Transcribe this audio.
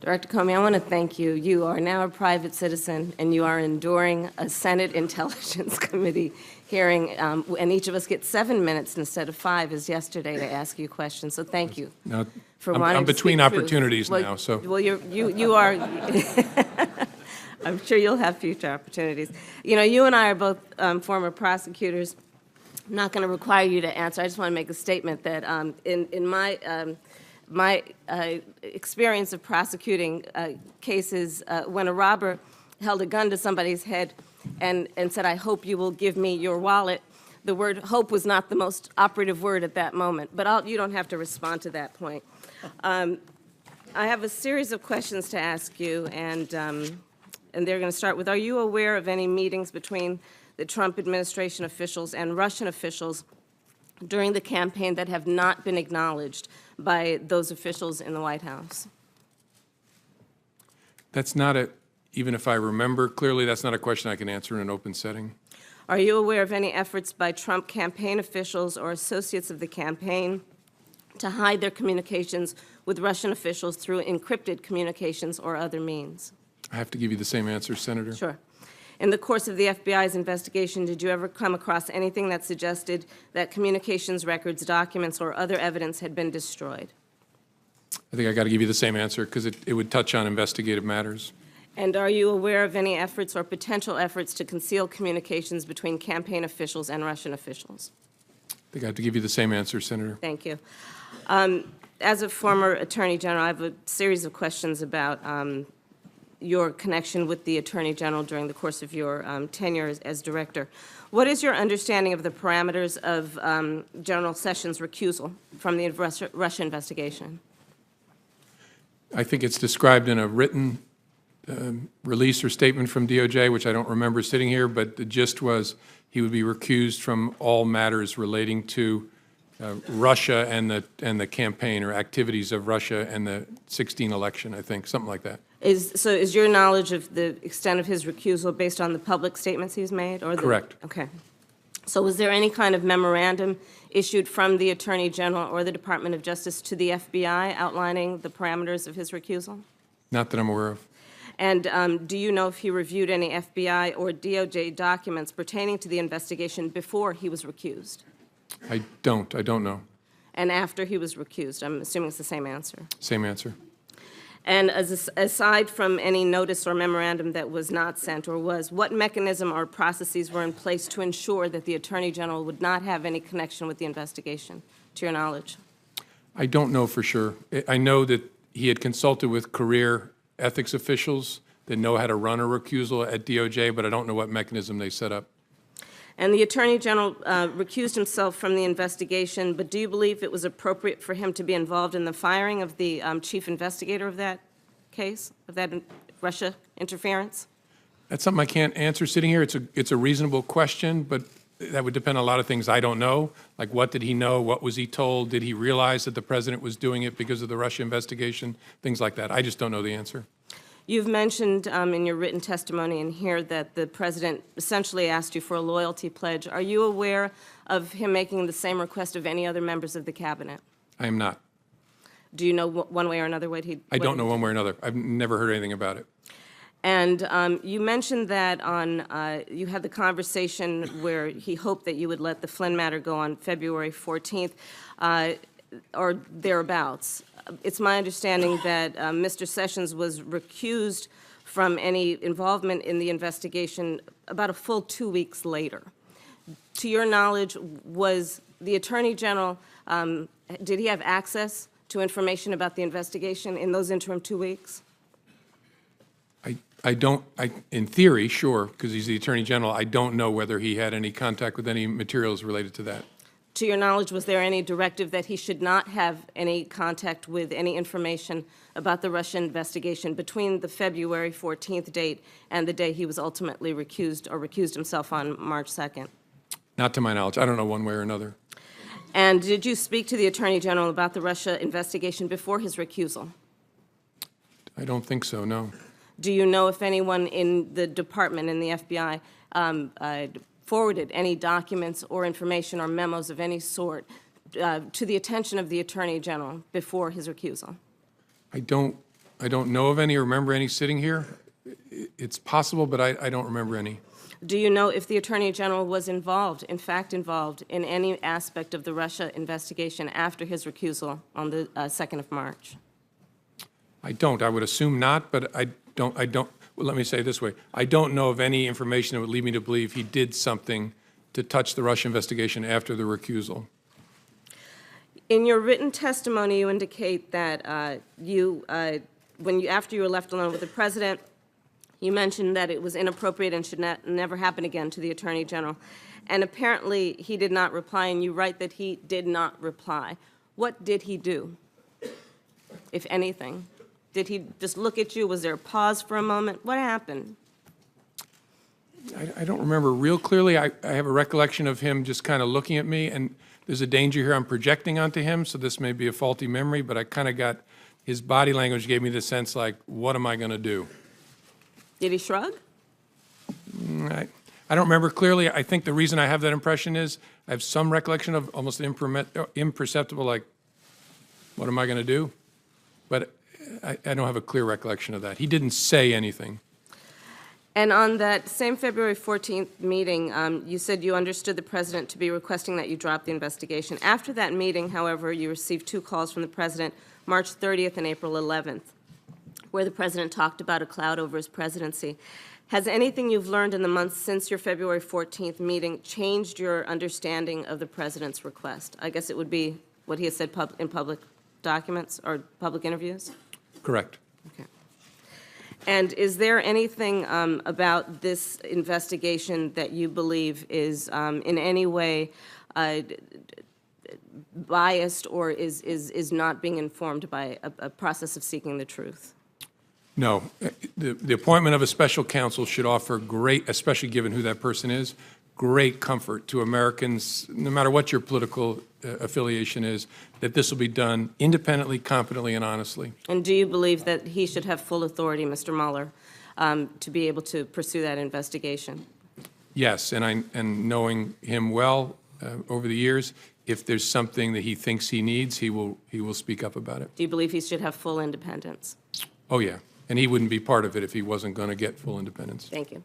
Director Comey, I want to thank you. You are now a private citizen, and you are enduring a Senate Intelligence Committee hearing, and each of us gets 7 minutes instead of 5, as yesterday, to ask you questions. So thank you No, for I'm wanting to between speak truth. opportunities Well, now, so. Well, you are. I'm sure you'll have future opportunities. You know, you and I are both former prosecutors. I'm not going to require you to answer. I just want to make a statement that in my experience of prosecuting cases, when a robber held a gun to somebody's head and said, "I hope you will give me your wallet," the word hope was not the most operative word at that moment. But you don't have to respond to that point. I have a series of questions to ask you, and they're going to start with, are you aware of any meetings between the Trump administration officials and Russian officials during the campaign that have not been acknowledged by those officials in the White House? That's not even if I remember clearly, that's not a question I can answer in an open setting. Are you aware of any efforts by Trump campaign officials or associates of the campaign to hide their communications with Russian officials through encrypted communications or other means? I have to give you the same answer, Senator. Sure. In the course of the FBI's investigation, did you ever come across anything that suggested that communications records, documents, or other evidence had been destroyed? I think I got to give you the same answer because it would touch on investigative matters. And are you aware of any efforts or potential efforts to conceal communications between campaign officials and Russian officials? I think I have to give you the same answer, Senator. Thank you. As a former Attorney General, I have a series of questions about your connection with the Attorney General during the course of your tenure as Director. What is your understanding of the parameters of General Sessions' recusal from the Russia investigation? I think it's described in a written release or statement from DOJ, which I don't remember sitting here, but the gist was he would be recused from all matters relating to Russia and the campaign or activities of Russia and the 2016 election, I think, something like that. So is your knowledge of the extent of his recusal based on the public statements he's made? Or Correct. Okay. So was there any kind of memorandum issued from the Attorney General or the Department of Justice to the FBI outlining the parameters of his recusal? Not that I'm aware of. And do you know if he reviewed any FBI or DOJ documents pertaining to the investigation before he was recused? I don't know. And after he was recused? I'm assuming it's the same answer. Same answer. And aside from any notice or memorandum that was not sent or was, what mechanism or processes were in place to ensure that the Attorney General would not have any connection with the investigation, to your knowledge? I don't know for sure. I know that he had consulted with career ethics officials that know how to run a recusal at DOJ, but I don't know what mechanism they set up. And the Attorney General recused himself from the investigation, but do you believe it was appropriate for him to be involved in the firing of the chief investigator of that case, of that Russia interference? That's something I can't answer sitting here. It's a reasonable question, but that would depend on a lot of things I don't know, like what did he know, what was he told, did he realize that the president was doing it because of the Russia investigation, things like that. I just don't know the answer. You've mentioned in your written testimony in here that the president essentially asked you for a loyalty pledge. Are you aware of him making the same request of any other members of the cabinet? I am not. Do you know one way or another what he... I don't know one way or another. I've never heard anything about it. And you mentioned that you had the conversation where he hoped that you would let the Flynn matter go on February 14th or thereabouts. It's my understanding that Mr. Sessions was recused from any involvement in the investigation about a full 2 weeks later. To your knowledge, was the Attorney General, did he have access to information about the investigation in those interim 2 weeks? In theory, sure, because he's the Attorney General, I don't know whether he had any contact with any materials related to that. To your knowledge, was there any directive that he should not have any contact with any information about the Russian investigation between the February 14th date and the day he was ultimately recused or recused himself on March 2nd? Not to my knowledge. I don't know one way or another. And did you speak to the Attorney General about the Russia investigation before his recusal? I don't think so, no. Do you know if anyone in the department, in the FBI, forwarded any documents or information or memos of any sort to the attention of the Attorney General before his recusal? I don't don't know of any or remember any sitting here. It's possible, but I don't remember any. Do you know if the Attorney General was involved, in fact involved, in any aspect of the Russia investigation after his recusal on the 2nd of March? I don't. I would assume not, but I don't, well, let me say it this way. I don't know of any information that would lead me to believe he did something to touch the Russia investigation after the recusal. In your written testimony, you indicate that after you were left alone with the President, you mentioned that it was inappropriate and should never happen again to the Attorney General. And apparently, he did not reply, and you write that he did not reply. What did he do, if anything? Did he just look at you? Was there a pause for a moment? What happened? I don't remember real clearly. I have a recollection of him just kind of looking at me, and there's a danger here I'm projecting onto him, so this may be a faulty memory, but I kind of got, his body language gave me the sense like, what am I going to do? Did he shrug? I don't remember clearly. I think the reason I have that impression is I have some recollection of almost an imperceptible, like, what am I going to do? But I don't have a clear recollection of that. He didn't say anything. And on that same February 14th meeting, you said you understood the President to be requesting that you drop the investigation. After that meeting, however, you received 2 calls from the President, March 30th and April 11th, where the President talked about a cloud over his presidency. Has anything you've learned in the months since your February 14th meeting changed your understanding of the President's request? I guess it would be what he has said in public documents or public interviews? Correct. Okay. And is there anything about this investigation that you believe is in any way biased or is not being informed by a process of seeking the truth? No. The appointment of a special counsel should offer great, especially given who that person is, great comfort to Americans, no matter what your political affiliation is, that this will be done independently, competently, and honestly. And do you believe that he should have full authority, Mr. Mueller, to be able to pursue that investigation? Yes, and knowing him well over the years, if there's something that he thinks he needs, he will speak up about it. Do you believe he should have full independence? Oh, yeah. And he wouldn't be part of it if he wasn't going to get full independence. Thank you.